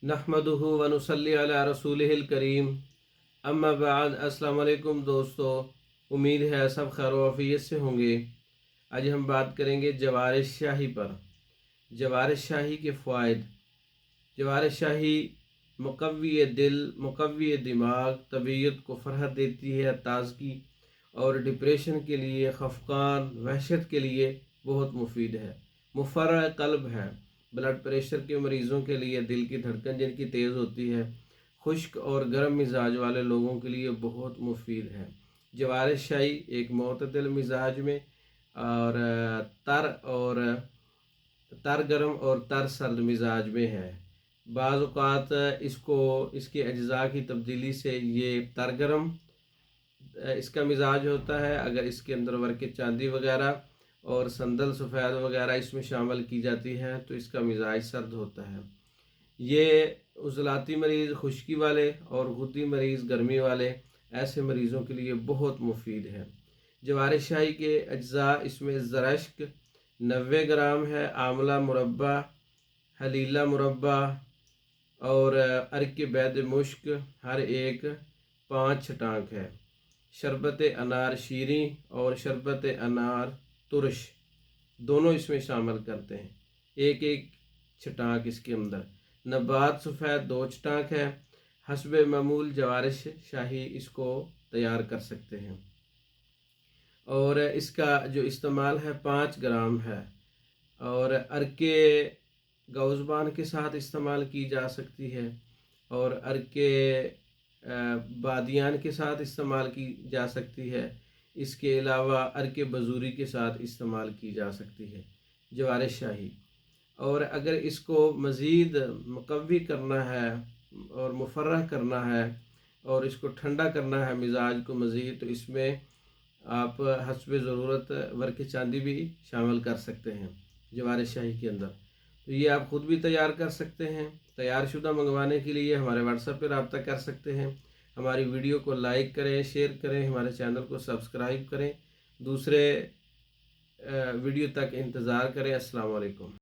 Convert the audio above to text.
नहमदुहु व नुसल्ली अला रसूलिहिल करीम अम्मा बाद। अस्सलाम वालेकुम दोस्तों, उम्मीद है सब खैर व आफियत से होंगे। आज हम बात करेंगे जवारिश शाही पर। जवारिश शाही के फ़वाइद। जवारिश शाही मुक़व्वी दिल, मुक़व्वी दिमाग, तबीयत को फ़रहत देती है, ताज़गी और डिप्रेशन के लिए, खफकान वहशत के लिए बहुत मुफीद है। मुफर्रह क़ल्ब है, ब्लड प्रेशर के मरीज़ों के लिए, दिल की धड़कन जिनकी तेज़ होती है, खुश्क और गर्म मिजाज वाले लोगों के लिए बहुत मुफीद है। जवारिश शाही एक मोतदल मिजाज में और तर गर्म और तर सर्द मिजाज में है। बाज़ औक़ात इसके अज्ज़ा की तब्दीली से ये तर गर्म इसका मिजाज होता है। अगर इसके अंदर वर्क़ चांदी वगैरह और संदल सफ़ेद वगैरह इसमें शामिल की जाती है तो इसका मिजाज सर्द होता है। ये उज़लाती मरीज़, खुश्की वाले और गुद्दी मरीज़, गर्मी वाले, ऐसे मरीज़ों के लिए बहुत मुफीद है। जवारिश शाही के अज्ज़ा इसमें ज़रश्क 90 ग्राम है, आंवला मुरब्बा, हलीला मुरब्बा और अर्क बैद मुश्क हर एक 5 छटाक है। शरबत अनार शीरी और शरबत अनार तुरश दोनों इसमें शामिल करते हैं, एक एक छटाक इसके अंदर। नबात सफ़ेद 2 छटाक है। हस्बे मामूल जवारिश शाही इसको तैयार कर सकते हैं और इसका जो इस्तेमाल है 5 ग्राम है और अर्के गौज़बान के साथ इस्तेमाल की जा सकती है और अर्के बादियान के साथ इस्तेमाल की जा सकती है। इसके अलावा अर्के बजूरी के साथ इस्तेमाल की जा सकती है जवारिश शाही। और अगर इसको मज़ीद मुक़व्वी करना है और मुफर्रह करना है और इसको ठंडा करना है मिजाज को मज़ीद, तो इसमें आप हस्बे ज़रूरत वर्क़ चांदी भी शामिल कर सकते हैं जवारिश शाही के अंदर। तो ये आप ख़ुद भी तैयार कर सकते हैं। तैयार शुदा मंगवाने के लिए हमारे व्हाट्सएप पर रब्ता कर सकते हैं। हमारी वीडियो को लाइक करें, शेयर करें, हमारे चैनल को सब्सक्राइब करें। दूसरे वीडियो तक इंतज़ार करें। अस्सलाम वालेकुम।